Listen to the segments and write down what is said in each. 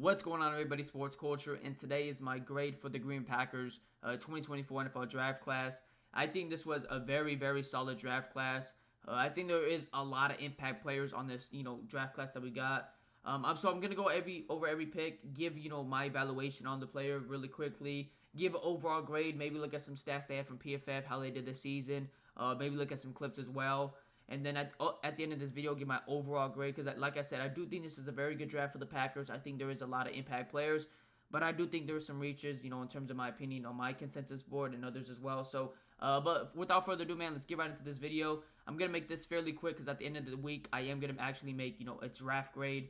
What's going on, everybody? Sports culture, and today is my grade for the GreenBayPackers 2024 NFL Draft Class. I think this was a very, very solid draft class. I think there is a lot of impact players on this, draft class that we got. So I'm gonna go over every pick, give my evaluation on the player really quickly, give an overall grade, maybe look at some stats they have from PFF, how they did this season, maybe look at some clips as well. And then at the end of this video, give my overall grade because, like I said, I do think this is a very good draft for the Packers. I think there is a lot of impact players, but I do think there are some reaches, in terms of my opinion on my consensus board and others as well. So, but without further ado, man, let's get right into this video. I'm going to make this fairly quick because at the end of the week, I am going to actually make, a draft grade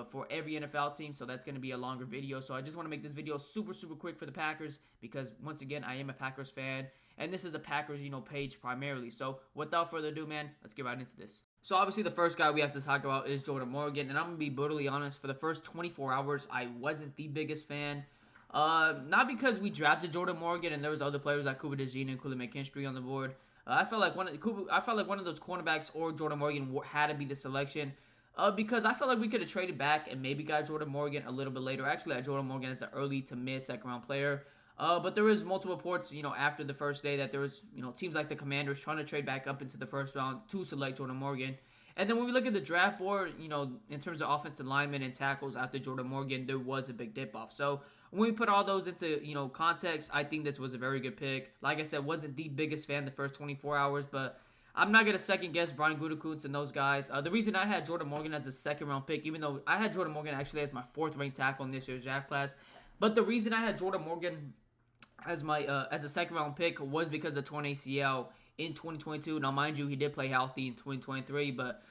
for every NFL team, so that's going to be a longer video. So I just want to make this video super, super quick for the Packers because, once again, I am a Packers fan, and this is a Packers, page primarily. So without further ado, man, let's get right into this. So obviously the first guy we have to talk about is Jordan Morgan, and I'm going to be brutally honest, for the first 24 hours, I wasn't the biggest fan. Not because we drafted Jordan Morgan and there was other players like Cooper DeJean and Khalil McKinstry on the board. I felt like one of those cornerbacks or Jordan Morgan had to be the selection. Because I felt like we could have traded back and maybe got Jordan Morgan a little bit later. Actually, I had Jordan Morgan as an early to mid second round player. But there was multiple reports, after the first day that there was, teams like the Commanders trying to trade back up into the first round to select Jordan Morgan. And then when we look at the draft board, in terms of offensive linemen and tackles after Jordan Morgan, there was a big dip off. So when we put all those into, context, I think this was a very good pick. Like I said, wasn't the biggest fan the first 24 hours, but I'm not going to second guess Brian Gutekunst and those guys. The reason I had Jordan Morgan as a second round pick, even though I had Jordan Morgan actually as my fourth ranked tackle in this year's draft class, but the reason I had Jordan Morgan as my as a second round pick was because of the torn ACL in 2022. Now, mind you, he did play healthy in 2023, but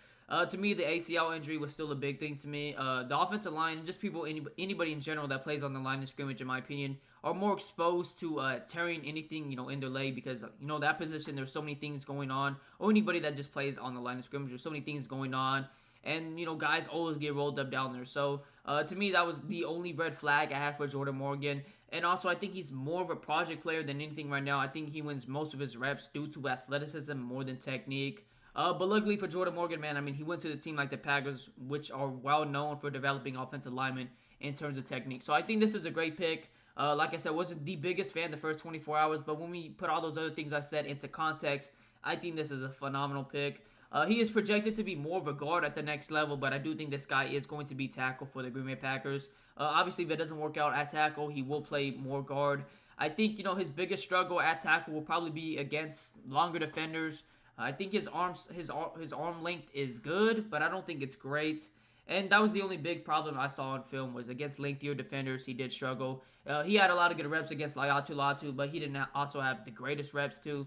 to me, the ACL injury was still a big thing to me. The offensive line, just anybody in general that plays on the line of scrimmage, in my opinion, are more exposed to tearing anything, in their leg because, that position, there's so many things going on. Or anybody that just plays on the line of scrimmage, there's so many things going on. And, guys always get rolled up down there. So, to me, that was the only red flag I had for Jordan Morgan. And also, I think he's more of a project player than anything right now. I think he wins most of his reps due to athleticism more than technique. But luckily for Jordan Morgan, man, I mean, he went to the team like the Packers, which are well known for developing offensive linemen in terms of technique. So I think this is a great pick. Like I said, wasn't the biggest fan the first 24 hours, but when we put all those other things I said into context, I think this is a phenomenal pick. He is projected to be more of a guard at the next level, but I do think this guy is going to be tackle for the Green Bay Packers. Obviously, if it doesn't work out at tackle, he will play more guard. I think, his biggest struggle at tackle will probably be against longer defenders. I think his arm length is good, but I don't think it's great. And that was the only big problem I saw on film was against lengthier defenders, he did struggle. He had a lot of good reps against Ladapo, but he didn't also have the greatest reps too.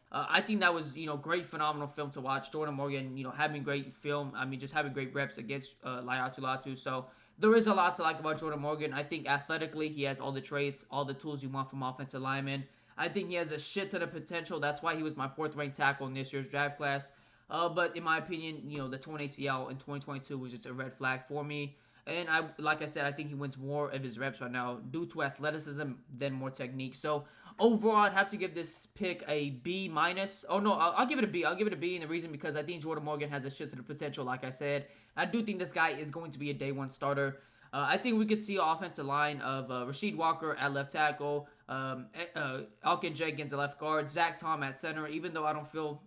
I think that was, great, phenomenal film to watch. Jordan Morgan, having great film. I mean, just having great reps against Ladapo. So there is a lot to like about Jordan Morgan. I think athletically, he has all the traits, all the tools you want from offensive linemen. I think he has a shit ton of potential. That's why he was my fourth ranked tackle in this year's draft class. But in my opinion, the torn ACL in 2022 was just a red flag for me. And like I said, I think he wins more of his reps right now due to athleticism than more technique. So overall, I'd have to give this pick a B minus. Oh no, I'll give it a B. I'll give it a B, and the reason because I think Jordan Morgan has a shit ton of potential. Like I said, I do think this guy is going to be a day one starter. I think we could see an offensive line of Rasheed Walker at left tackle, Elkin Jenkins at left guard, Zach Tom at center, even though I don't feel,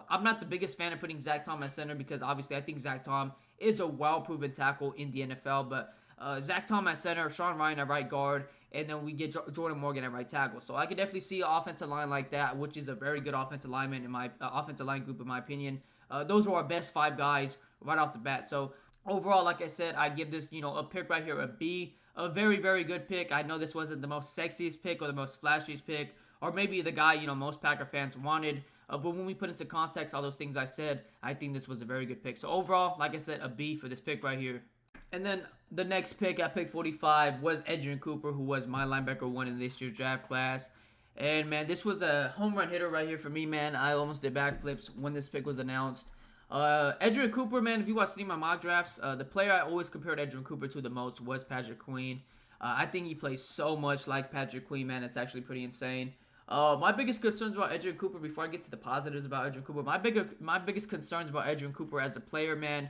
I'm not the biggest fan of putting Zach Tom at center because obviously I think Zach Tom is a well-proven tackle in the NFL, but Zach Tom at center, Sean Ryan at right guard, and then we get Jordan Morgan at right tackle. So I could definitely see an offensive line like that, which is a very good offensive lineman in my offensive line group, in my opinion. Those are our best five guys right off the bat. So overall, like I said, I give this, a pick right here, a B. A very, very good pick. I know this wasn't the most sexiest pick or the most flashiest pick, or maybe the guy, most Packer fans wanted. But when we put into context all those things I said, I think this was a very good pick. So overall, like I said, a B for this pick right here. And then the next pick at pick 45 was Edan Cooper, who was my linebacker one in this year's draft class. And, man, this was a home run hitter right here for me, man. I almost did backflips when this pick was announced. Edan Cooper, man, if you watch any of my mock drafts, the player I always compared Edan Cooper to the most was Patrick Queen. I think he plays so much like Patrick Queen, man. It's actually pretty insane. My biggest concerns about Edan Cooper, before I get to the positives about Edan Cooper, my biggest concerns about Edan Cooper as a player, man,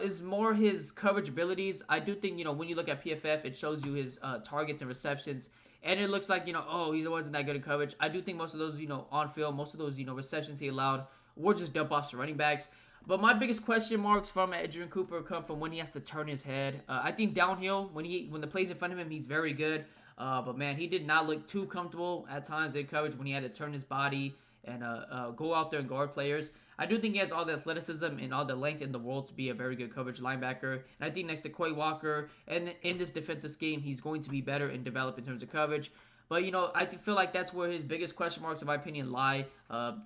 is more his coverage abilities. I do think, when you look at PFF, it shows you his targets and receptions. And it looks like, oh, he wasn't that good in coverage. I do think most of those, on field, most of those, receptions he allowed were just dump offs to running backs. But my biggest question marks from Edan Cooper come from when he has to turn his head. I think downhill, when the play's in front of him, he's very good. But man, he did not look too comfortable at times in coverage when he had to turn his body and go out there and guard players. I do think he has all the athleticism and all the length in the world to be a very good coverage linebacker. And I think next to Quay Walker and in this defensive scheme, he's going to be better and develop in terms of coverage. But, I feel like that's where his biggest question marks, in my opinion, lie.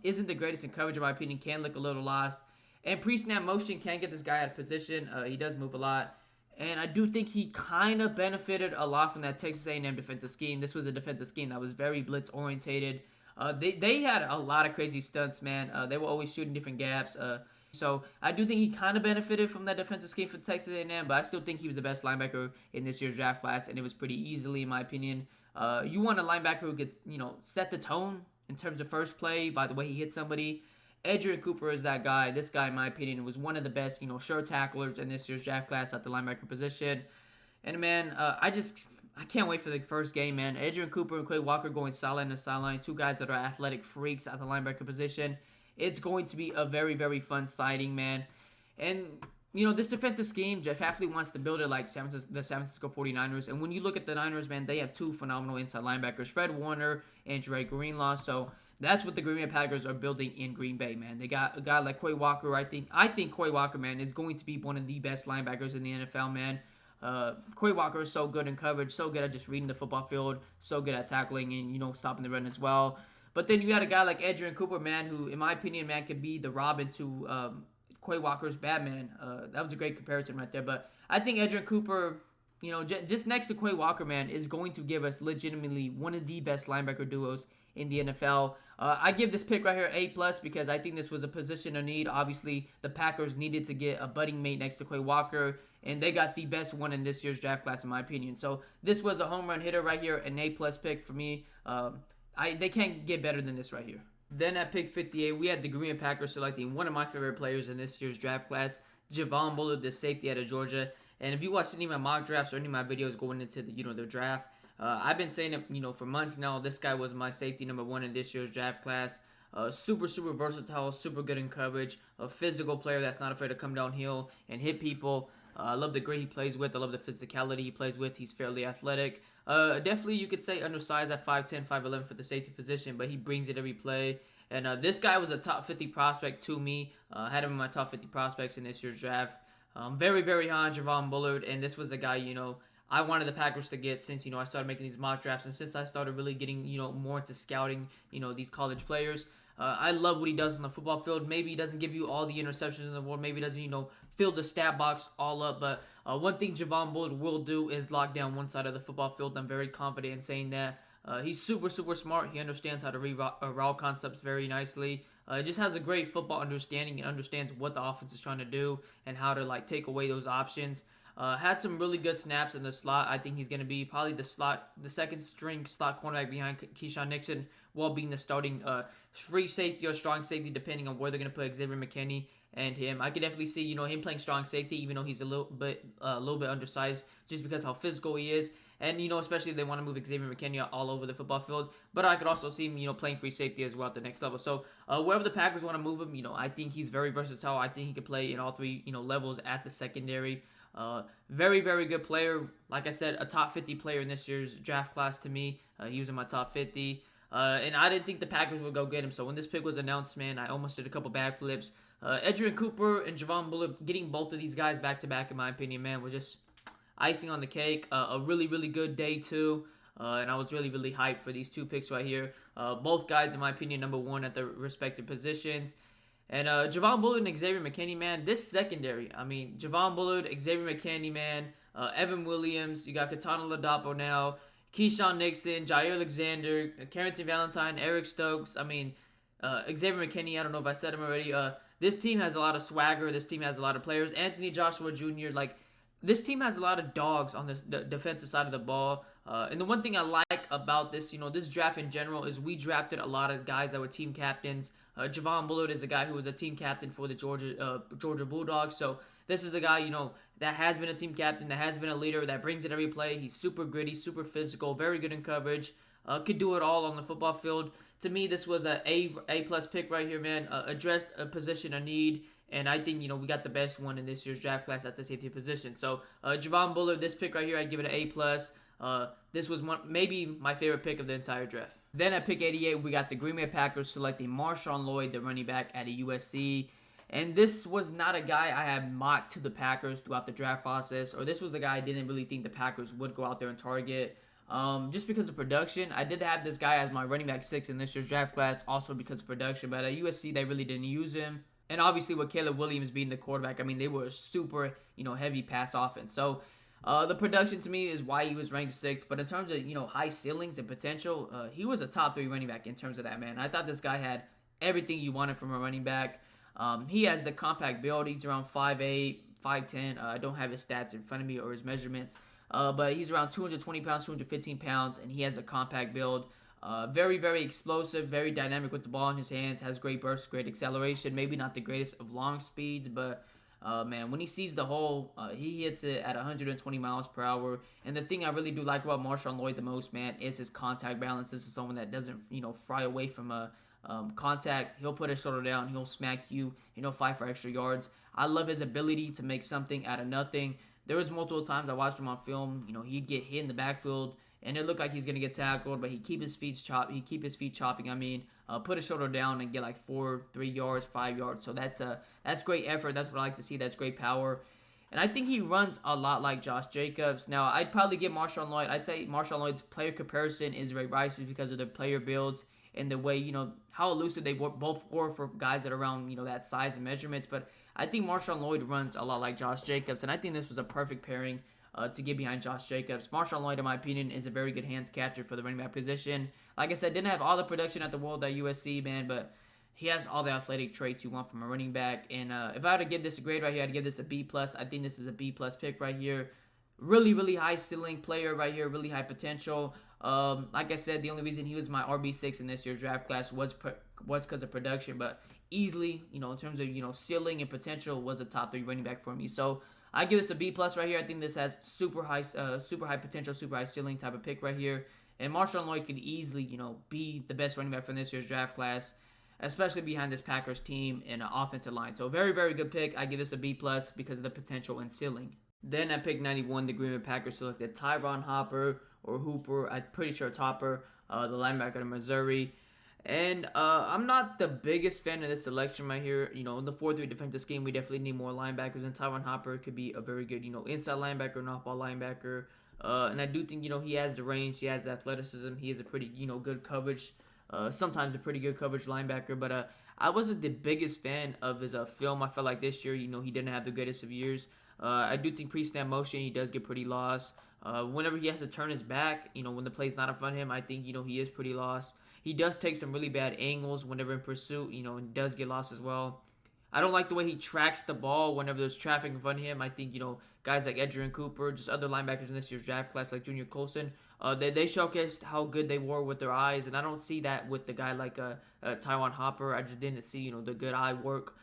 Isn't the greatest in coverage, in my opinion, can look a little lost. And pre-snap motion can get this guy out of position. He does move a lot. And I do think he kind of benefited a lot from that Texas A&M defensive scheme. This was a defensive scheme that was very blitz-orientated. They had a lot of crazy stunts, man. They were always shooting different gaps. So I do think he kind of benefited from that defensive scheme for Texas A&M, but I still think he was the best linebacker in this year's draft class, and it was pretty easily, in my opinion. You want a linebacker who gets, set the tone in terms of first play by the way he hits somebody. Edan Cooper is that guy. This guy, in my opinion, was one of the best, sure tacklers in this year's draft class at the linebacker position. And man, I can't wait for the first game, man. Edan Cooper and Quay Walker going sideline to sideline. Two guys that are athletic freaks at the linebacker position. It's going to be a very, very fun sighting, man. And, this defensive scheme, Jeff Hafley wants to build it like the San Francisco 49ers. And when you look at the Niners, man, they have two phenomenal inside linebackers, Fred Warner and Dre Greenlaw. So that's what the GreenBayPackers are building in Green Bay, man. They got a guy like Quay Walker. I think Quay Walker, man, is going to be one of the best linebackers in the NFL, man. Quay Walker is so good in coverage, so good at just reading the football field, so good at tackling and, stopping the run as well. But then you got a guy like Edan Cooper, man, who, in my opinion, man, could be the Robin to Quay Walker's Batman. That was a great comparison right there. But I think Edan Cooper, just next to Quay Walker, man, is going to give us legitimately one of the best linebacker duos in the NFL. I give this pick right here A+ because I think this was a position of need. Obviously, the Packers needed to get a budding mate next to Quay Walker, and they got the best one in this year's draft class, in my opinion. So this was a home run hitter right here, an A+ pick for me. They can't get better than this right here. Then at pick 58, we had the GreenBayPackers selecting one of my favorite players in this year's draft class, Javon Bullard, the safety out of Georgia. And if you watch any of my mock drafts or any of my videos going into the draft, I've been saying it, for months now. This guy was my safety number one in this year's draft class. Super, super versatile, super good in coverage. A physical player that's not afraid to come downhill and hit people. I love the grit he plays with. I love the physicality he plays with. He's fairly athletic. Definitely, you could say undersized at 5'10", 5'11" for the safety position, but he brings it every play. And this guy was a top 50 prospect to me. I had him in my top 50 prospects in this year's draft. Very, very high on Javon Bullard, and this was a guy, I wanted the Packers to get since, I started making these mock drafts and since I started really getting, more into scouting, these college players. I love what he does on the football field. Maybe he doesn't give you all the interceptions in the world. Maybe he doesn't, fill the stat box all up. But one thing Javon Bullard will do is lock down one side of the football field. I'm very confident in saying that. He's super, super smart. He understands how to read route concepts very nicely. Just has a great football understanding and understands what the offense is trying to do and how to, take away those options. Had some really good snaps in the slot. I think he's going to be probably the second string slot cornerback behind Keyshawn Nixon while being the starting free safety or strong safety depending on where they're going to put Xavier McKinney and him. I could definitely see, him playing strong safety even though he's a little bit undersized just because how physical he is. And, especially if they want to move Xavier McKinney all over the football field. But I could also see him, playing free safety as well at the next level. So, wherever the Packers want to move him, I think he's very versatile. I think he could play in all three, levels at the secondary. Very, very good player. Like I said, a top 50 player in this year's draft class to me. He was in my top 50. And I didn't think the Packers would go get him. So when this pick was announced, man, I almost did a couple backflips. Edan Cooper and Javon Bullard, getting both of these guys back-to-back, in my opinion, man, was just icing on the cake. A really, really good day, too. And I was really, really hyped for these two picks right here. Both guys, in my opinion, number one at their respective positions. And Javon Bullard and Xavier McKinney, man, this secondary. I mean, Javon Bullard, Xavier McKinney, man, Evan Williams. You got Katana Ladapo now, Keyshawn Nixon, Jair Alexander, Carrington Valentine, Eric Stokes. I mean, Xavier McKinney, I don't know if I said him already. This team has a lot of swagger. This team has a lot of players. Anthony Joshua Jr., this team has a lot of dogs on the defensive side of the ball. And the one thing I like about this, this draft in general, is we drafted a lot of guys that were team captains. Javon Bullard is a guy who was a team captain for the Georgia Bulldogs. So this is a guy, that has been a team captain, that has been a leader, that brings it every play. He's super gritty, super physical, very good in coverage, could do it all on the football field. To me, this was a plus pick right here, man. Addressed a position, a need, and I think, we got the best one in this year's draft class at the safety position. So, Javon Bullard, this pick right here, I'd give it an A+. This was maybe my favorite pick of the entire draft. Then at pick 88, we got the Green Bay Packers selecting Marshon Lloyd, the running back at a USC. And this was not a guy I had mocked to the Packers throughout the draft process, or this was the guy I didn't really think the Packers would go out there and target. Just because of production. I did have this guy as my running back 6 in this year's draft class, also because of production. But at USC, they really didn't use him. And obviously, with Caleb Williams being the quarterback, I mean, they were a super, heavy pass offense. So, the production to me is why he was ranked 6th. But in terms of, high ceilings and potential, he was a top 3 running back in terms of that, man. I thought this guy had everything you wanted from a running back. He has the compact build. He's around 5'8", 5'10". I don't have his stats in front of me or his measurements. But he's around 220 pounds, 215 pounds, and he has a compact build. Very, very explosive, very dynamic with the ball in his hands, has great burst, great acceleration. Maybe not the greatest of long speeds, but man, when he sees the hole, he hits it at 120 miles per hour. And the thing I really do like about Marshon Lloyd the most, man, is his contact balance. This is someone that doesn't, fry away from contact. He'll put his shoulder down, he'll smack you, fight for extra yards. I love his ability to make something out of nothing. There was multiple times I watched him on film. He'd get hit in the backfield, and it looked like he's gonna get tackled, but he'd keep his feet chopping. Put his shoulder down and get like 4, 3 yards, 5 yards. So that's great effort. That's what I like to see. That's great power. And I think he runs a lot like Josh Jacobs. Now, I'd probably give Marshon Lloyd. I'd say Marshon Lloyd's player comparison is very rises because of the player builds and the way, how elusive they both were for guys that are around, that size and measurements. But I think Marshon Lloyd runs a lot like Josh Jacobs, and I think this was a perfect pairing to get behind Josh Jacobs. Marshon Lloyd, in my opinion, is a very good hands catcher for the running back position. Like I said, didn't have all the production at the world at USC, man, but he has all the athletic traits you want from a running back. And if I had to give this a grade right here, I'd give this a B+. I think this is a B+ pick right here. Really, really high ceiling player right here. Really high potential. Like I said, the only reason he was my RB6 in this year's draft class was because of production, but easily, in terms of, ceiling and potential, was a top 3 running back for me. So I give this a B+ right here. I think this has super high potential, super high ceiling type of pick right here. And Marshon Lloyd could easily, be the best running back from this year's draft class, especially behind this Packers team and an offensive line. So very, very good pick. I give this a B+ because of the potential and ceiling. Then at pick 91, the Green Bay Packers selected Tyron Hopper, or Hooper. I'm pretty sure it's Hopper, the linebacker of Missouri. And I'm not the biggest fan of this selection right here. In the 4-3 defensive scheme, we definitely need more linebackers. And Tyron Hopper could be a very good, inside linebacker, and off-ball linebacker. And I do think, he has the range. He has the athleticism. He is a pretty, good coverage. Sometimes a pretty good coverage linebacker. But I wasn't the biggest fan of his film. I felt like this year, he didn't have the greatest of years. I do think pre-snap motion, he does get pretty lost. Whenever he has to turn his back, when the play's not in front of him, I think, he is pretty lost. He does take some really bad angles whenever in pursuit, and does get lost as well. I don't like the way he tracks the ball whenever there's traffic in front of him. I think, guys like Edan Cooper, just other linebackers in this year's draft class like Junior Colson, they showcased how good they were with their eyes, and I don't see that with the guy like Tyron Hopper. I just didn't see, the good eye work.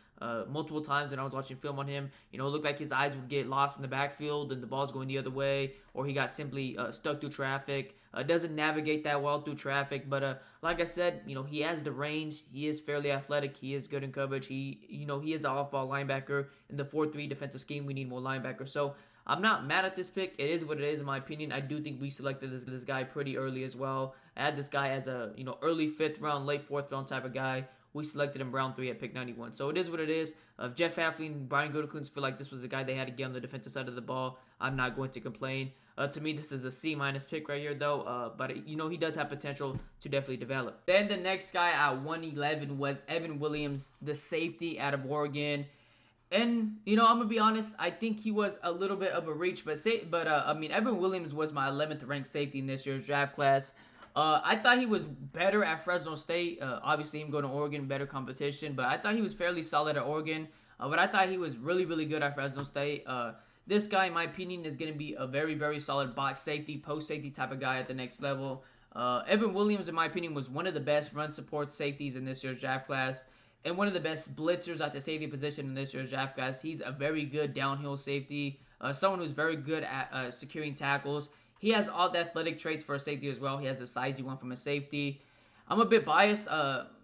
Multiple times when I was watching film on him, it looked like his eyes would get lost in the backfield and the ball's going the other way, or he got simply stuck through traffic. Doesn't navigate that well through traffic, but like I said, he has the range. He is fairly athletic. He is good in coverage. He is an off-ball linebacker. In the 4-3 defensive scheme, we need more linebackers. So I'm not mad at this pick. It is what it is, in my opinion. I do think we selected this guy pretty early as well. I had this guy as a early 5th round, late 4th round type of guy. We selected him round 3 at pick 91. So it is what it is. If Jeff Hafley and Brian Gutekunst feel like this was the guy they had to get on the defensive side of the ball, I'm not going to complain. To me, this is a C- pick right here, though. But, he does have potential to definitely develop. Then the next guy at 111 was Evan Williams, the safety out of Oregon. And, I'm going to be honest, I think he was a little bit of a reach. But Evan Williams was my 11th ranked safety in this year's draft class. I thought he was better at Fresno State. Obviously, him going to Oregon, better competition. But I thought he was fairly solid at Oregon. But I thought he was really, really good at Fresno State. This guy, in my opinion, is going to be a very, very solid box safety, post safety type of guy at the next level. Evan Williams, in my opinion, was one of the best run support safeties in this year's draft class. and one of the best blitzers at the safety position in this year's draft class. He's a very good downhill safety, someone who's very good at securing tackles. He has all the athletic traits for a safety as well. He has the size you want from a safety. I'm a bit biased.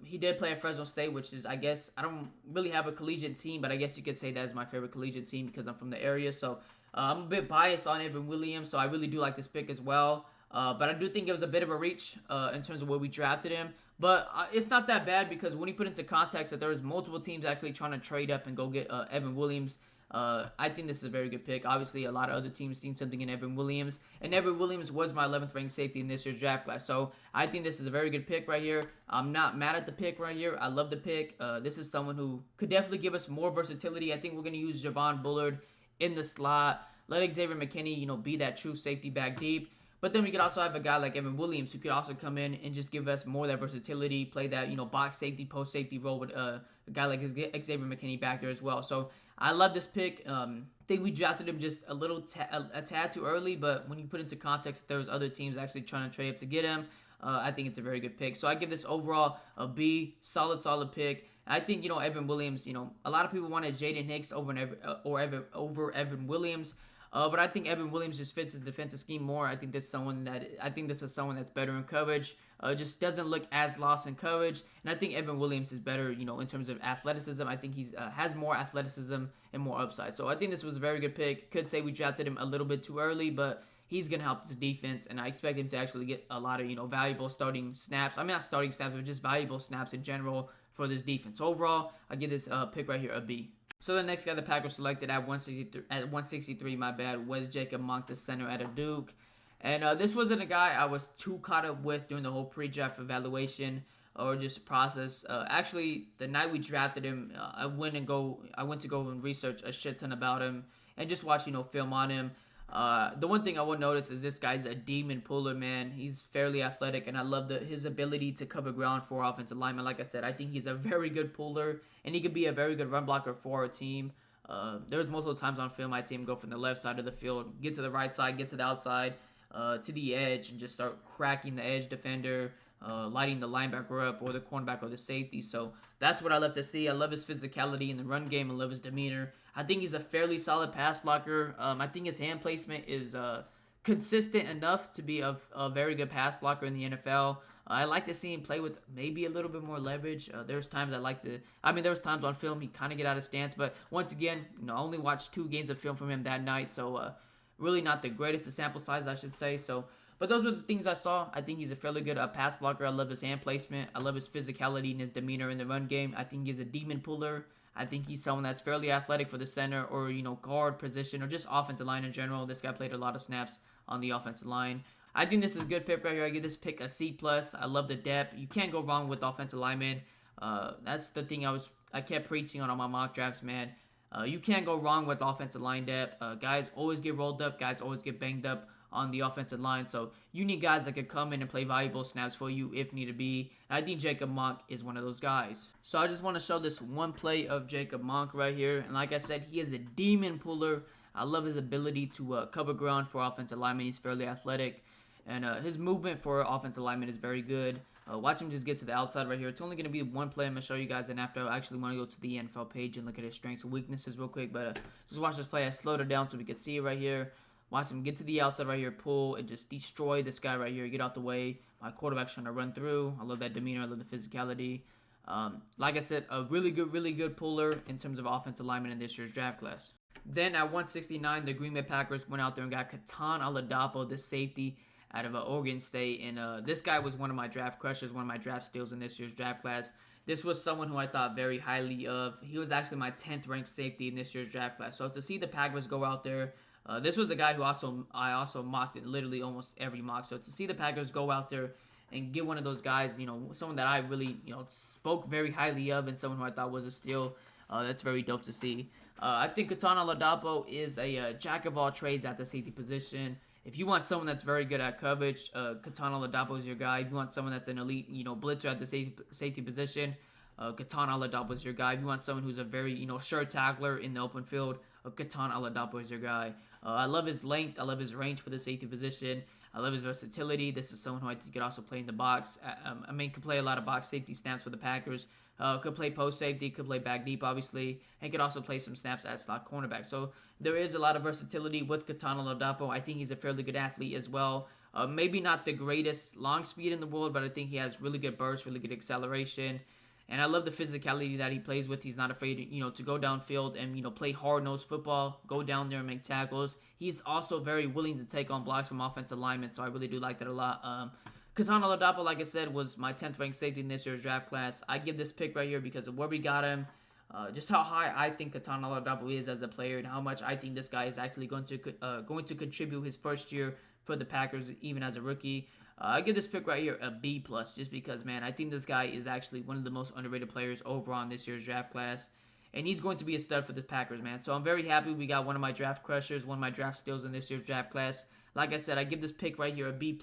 He did play at Fresno State, which is, I guess, I don't really have a collegiate team, but I guess you could say that is my favorite collegiate team because I'm from the area. So I'm a bit biased on Evan Williams, so I really do like this pick as well. But I do think it was a bit of a reach in terms of where we drafted him. But it's not that bad because when you put into context that there was multiple teams actually trying to trade up and go get Evan Williams, I think this is a very good pick. Obviously, a lot of other teams seen something in Evan Williams, and Evan Williams was my 11th ranked safety in this year's draft class. So I think this is a very good pick right here. I'm not mad at the pick right here. I love the pick. This is someone who could definitely give us more versatility. I think we're going to use Javon Bullard in the slot. Let Xavier McKinney, be that true safety back deep. But then we could also have a guy like Evan Williams who could also come in and just give us more of that versatility, play that, box safety, post safety role with a guy like Xavier McKinney back there as well. So I love this pick. I think we drafted him just a tad too early, but when you put into context that there was other teams actually trying to trade up to get him, I think it's a very good pick. So I give this overall a B, solid pick. I think, Evan Williams, a lot of people wanted Jaden Hicks over Evan Williams. But I think Evan Williams just fits the defensive scheme more. I think this is someone that's better in coverage. Just doesn't look as lost in coverage. And I think Evan Williams is better, in terms of athleticism. I think he's has more athleticism and more upside. So I think this was a very good pick. Could say we drafted him a little bit too early, but he's gonna help this defense, and I expect him to actually get a lot of valuable starting snaps. I mean, not starting snaps, but just valuable snaps in general for this defense. So overall, I give this pick right here a B. So the next guy the Packers selected at 163, was Jacob Monk, the center out of Duke. And this wasn't a guy I was too caught up with during the whole pre-draft evaluation or just process. Actually, the night we drafted him, I went to go and research a shit ton about him and just watch film on him. The one thing I will notice is this guy's a demon puller, man. He's fairly athletic, and I love his ability to cover ground for offensive linemen. Like I said, I think he's a very good puller, and he could be a very good run blocker for our team. There's multiple times on film I'd see him go from the left side of the field, get to the right side, get to the outside, to the edge, and just start cracking the edge defender, lighting the linebacker up or the cornerback or the safety. So that's what I love to see. I love his physicality in the run game. I love his demeanor. I think he's a fairly solid pass blocker. I think his hand placement is consistent enough to be a very good pass blocker in the NFL. I like to see him play with maybe a little bit more leverage. There's times there's times on film he kind of get out of stance, but once again, I only watched 2 games of film from him that night, so really not the greatest of sample size, I should say. So, but those were the things I saw. I think he's a fairly good pass blocker. I love his hand placement. I love his physicality and his demeanor in the run game. I think he's a demon puller. I think he's someone that's fairly athletic for the center or, guard position or just offensive line in general. This guy played a lot of snaps on the offensive line. I think this is a good pick right here. I give this pick a C+. I love the depth. You can't go wrong with offensive linemen. That's the thing I kept preaching on my mock drafts, man. You can't go wrong with offensive line depth. Guys always get rolled up. Guys always get banged up on the offensive line. So you need guys that could come in and play valuable snaps for you if need to be. And I think Jacob Monk is one of those guys. So I just want to show this one play of Jacob Monk right here. And like I said, he is a demon puller. I love his ability to cover ground for offensive linemen. He's fairly athletic. And his movement for offensive linemen is very good. Watch him just get to the outside right here. It's only going to be one play I'm going to show you guys. And after, I actually want to go to the NFL page and look at his strengths and weaknesses real quick. But just watch this play. I slowed it down so we could see it right here. Watch him get to the outside right here, pull, and just destroy this guy right here. Get out the way. My quarterback's trying to run through. I love that demeanor. I love the physicality. Like I said, a really good puller in terms of offensive lineman in this year's draft class. Then at 169, the GreenBay Packers went out there and got Katana Ladapo, the safety out of Oregon State. And this guy was one of my draft crushes, one of my draft steals in this year's draft class. This was someone who I thought very highly of. He was actually my 10th ranked safety in this year's draft class. So to see the Packers go out there, this was a guy who I also mocked in literally almost every mock. So to see the Packers go out there and get one of those guys, someone that I really, spoke very highly of and someone who I thought was a steal, that's very dope to see. I think Katana Ladapo is a jack of all trades at the safety position. If you want someone that's very good at coverage, Katana Ladapo is your guy. If you want someone that's an elite, blitzer at the safety position, Katana Ladapo is your guy. If you want someone who's a very, sure tackler in the open field, Katana Ladapo is your guy. I love his length. I love his range for the safety position. I love his versatility. This is someone who I think could also play in the box. Could play a lot of box safety snaps for the Packers. Could play post safety, could play back deep, obviously, and could also play some snaps at slot cornerback. So there is a lot of versatility with Katana Ladapo. I think he's a fairly good athlete as well. Maybe not the greatest long speed in the world, but I think he has really good burst, really good acceleration. And I love the physicality that he plays with. He's not afraid, to go downfield and, play hard-nosed football, go down there and make tackles. He's also very willing to take on blocks from offensive linemen, so I really do like that a lot. Katana Ladapo, like I said, was my 10th ranked safety in this year's draft class. I give this pick right here because of where we got him, just how high I think Katana Ladapo is as a player, and how much I think this guy is actually going to contribute his first year for the Packers, even as a rookie. I give this pick right here a B+, just because, man, I think this guy is actually one of the most underrated players overall in this year's draft class. And he's going to be a stud for the Packers, man. So I'm very happy we got one of my draft crushers, one of my draft steals in this year's draft class. Like I said, I give this pick right here a B+.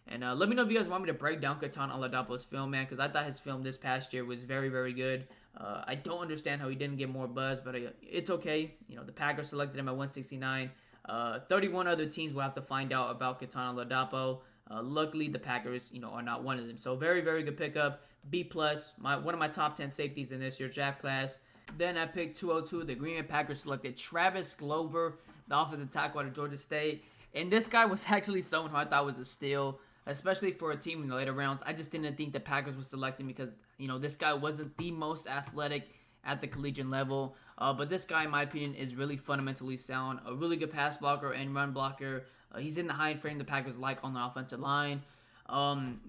And let me know if you guys want me to break down Katana Ladapo's film, man, because I thought his film this past year was very, very good. I don't understand how he didn't get more buzz, but it's okay. The Packers selected him at 169. 31 other teams will have to find out about Katana Ladapo. Luckily, the Packers, are not one of them. So very, very good pickup. B+, one of my top 10 safeties in this year's draft class. Then at pick 202, the Green Bay Packers selected Travis Glover, the offensive tackle out of Georgia State. And this guy was actually someone who I thought was a steal, especially for a team in the later rounds. I just didn't think the Packers would select him because, this guy wasn't the most athletic at the collegiate level. But this guy, in my opinion, is really fundamentally sound. A really good pass blocker and run blocker. He's in the high frame the Packers like on the offensive line.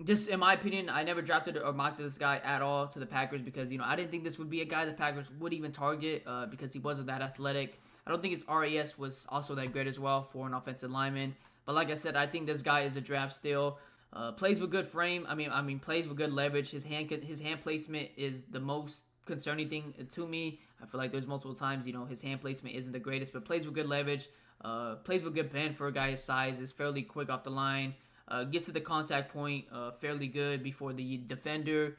Just in my opinion, I never drafted or mocked this guy at all to the Packers because, I didn't think this would be a guy the Packers would even target because he wasn't that athletic. I don't think his RAS was also that great as well for an offensive lineman. But like I said, I think this guy is a draft steal. Plays with good frame. Plays with good leverage. His hand placement is the most concerning thing to me. I feel like there's multiple times, his hand placement isn't the greatest, but plays with good leverage. Plays with good bend for a guy his size. Is fairly quick off the line. Gets to the contact point fairly good before the defender.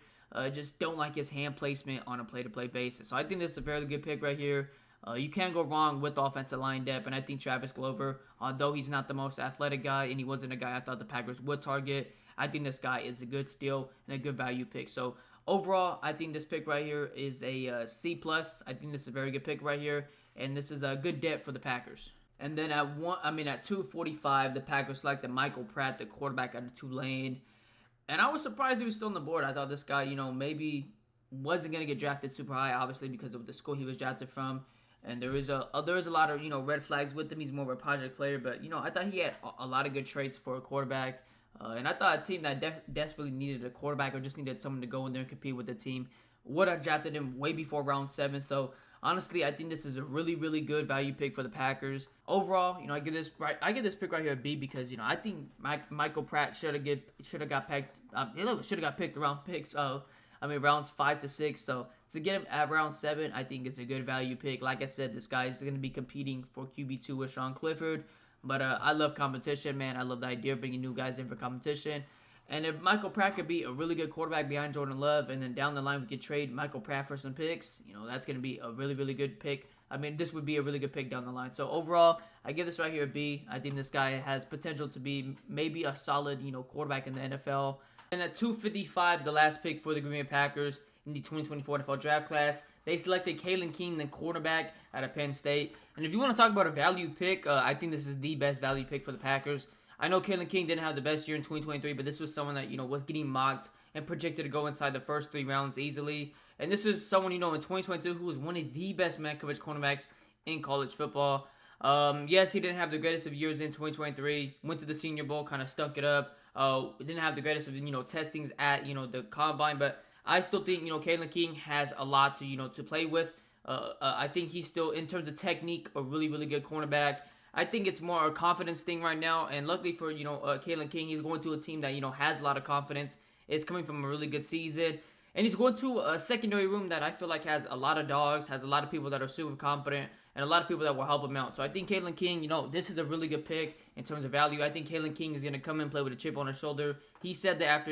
Just don't like his hand placement on a play-to-play basis. So I think this is a fairly good pick right here. You can't go wrong with offensive line depth, and I think Travis Glover, although he's not the most athletic guy, and he wasn't a guy I thought the Packers would target, I think this guy is a good steal and a good value pick. So overall, I think this pick right here is a C+. I think this is a very good pick right here, and this is a good depth for the Packers. And then at 245, the Packers selected Michael Pratt, the quarterback out of Tulane. And I was surprised he was still on the board. I thought this guy, maybe wasn't going to get drafted super high, obviously, because of the school he was drafted from. And there is a lot of, red flags with him. He's more of a project player. But, I thought he had a lot of good traits for a quarterback. And I thought a team that desperately needed a quarterback or just needed someone to go in there and compete with the team would have drafted him way before round 7. So, honestly, I think this is a really, really good value pick for the Packers. Overall, I give this pick right here a B because, I think Michael Pratt should have got picked around picks. Rounds 5 to 6. So to get him at round 7, I think it's a good value pick. Like I said, this guy is going to be competing for QB2 with Sean Clifford. But I love competition, man. I love the idea of bringing new guys in for competition. And if Michael Pratt could be a really good quarterback behind Jordan Love, and then down the line we could trade Michael Pratt for some picks, that's going to be a really, really good pick. This would be a really good pick down the line. So overall, I give this right here a B. I think this guy has potential to be maybe a solid, quarterback in the NFL. And at 255, the last pick for the Green Bay Packers in the 2024 NFL Draft Class, they selected Kayden King, the quarterback out of Penn State. And if you want to talk about a value pick, I think this is the best value pick for the Packers. I know Kayden King didn't have the best year in 2023, but this was someone that, was getting mocked and projected to go inside the first 3 rounds easily. And this is someone, in 2022 who was one of the best man coverage cornerbacks in college football. Yes, he didn't have the greatest of years in 2023. Went to the Senior Bowl, kind of stunk it up. Didn't have the greatest of, testings at, the combine. But I still think, Kayden King has a lot to, to play with. I think he's still, in terms of technique, a really, really good cornerback. I think it's more a confidence thing right now, and luckily for, Kayden King, he's going to a team that, has a lot of confidence. It's coming from a really good season, and he's going to a secondary room that I feel like has a lot of dogs, has a lot of people that are super competent, and a lot of people that will help him out. So I think Kayden King, this is a really good pick in terms of value. I think Kayden King is going to come and play with a chip on his shoulder. He said that after,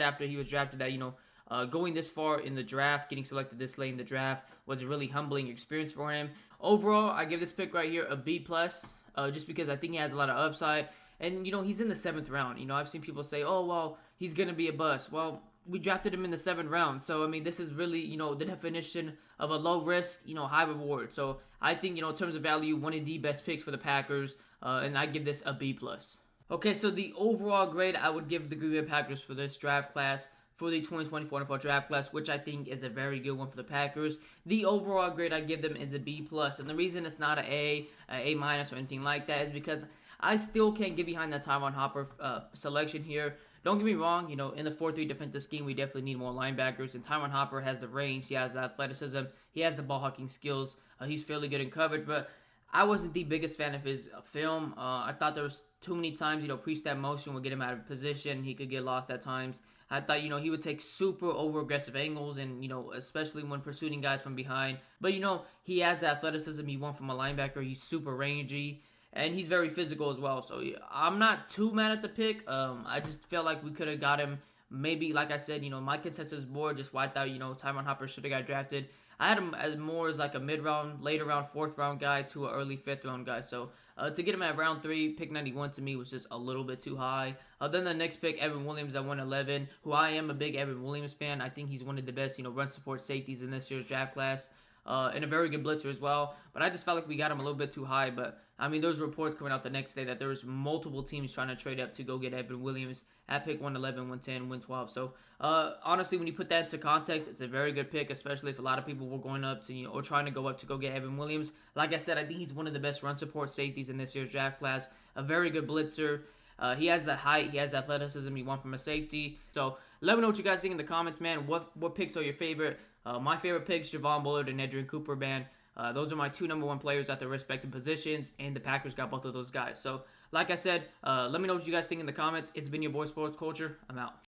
after he was drafted that, going this far in the draft, getting selected this late in the draft, was a really humbling experience for him. Overall, I give this pick right here a B+, just because I think he has a lot of upside. And, he's in the 7th round. I've seen people say, oh, well, he's going to be a bust. Well, we drafted him in the 7th round. So, I mean, this is really, the definition of a low risk, high reward. So, I think, in terms of value, one of the best picks for the Packers. And I give this a B+. Okay, so the overall grade I would give the Green Bay Packers for this draft class, for the 2024 NFL Draft Class, which I think is a very good one for the Packers. The overall grade I give them is a B+, and the reason it's not an A, A-, or anything like that is because I still can't get behind that Tyron Hopper selection here. Don't get me wrong, in the 4-3 defensive scheme, we definitely need more linebackers, and Tyron Hopper has the range, he has the athleticism, he has the ball hawking skills, he's fairly good in coverage, but I wasn't the biggest fan of his film. I thought there was too many times, pre-snap motion would get him out of position. He could get lost at times. I thought, he would take super over-aggressive angles and, especially when pursuing guys from behind. But, he has the athleticism you want from a linebacker. He's super rangy, and he's very physical as well. So, I'm not too mad at the pick. I just felt like we could have got him maybe, like I said, my consensus board just wiped out, Tyron Hopper should have got drafted. I had him as more as like a mid-round, later round, 4th round guy to an early 5th round guy. So to get him at round 3, pick 91 to me was just a little bit too high. Then the next pick, Evan Williams at 111, who I am a big Evan Williams fan. I think he's one of the best, run support safeties in this year's draft class. And a very good blitzer as well. But I just felt like we got him a little bit too high. But, I mean, those reports coming out the next day that there was multiple teams trying to trade up to go get Evan Williams at pick 111, 110, 112. So, honestly, when you put that into context, it's a very good pick, especially if a lot of people were going up to, or trying to go up to go get Evan Williams. Like I said, I think he's one of the best run support safeties in this year's draft class. A very good blitzer. He has the height, he has the athleticism you want from a safety. So, let me know what you guys think in the comments, man. What picks are your favorite? My favorite picks, Javon Bullard and Edan Cooper, man. Those are my 2 number 1 players at their respective positions, and the Packers got both of those guys. So, like I said, let me know what you guys think in the comments. It's been your boy Sports Culture. I'm out.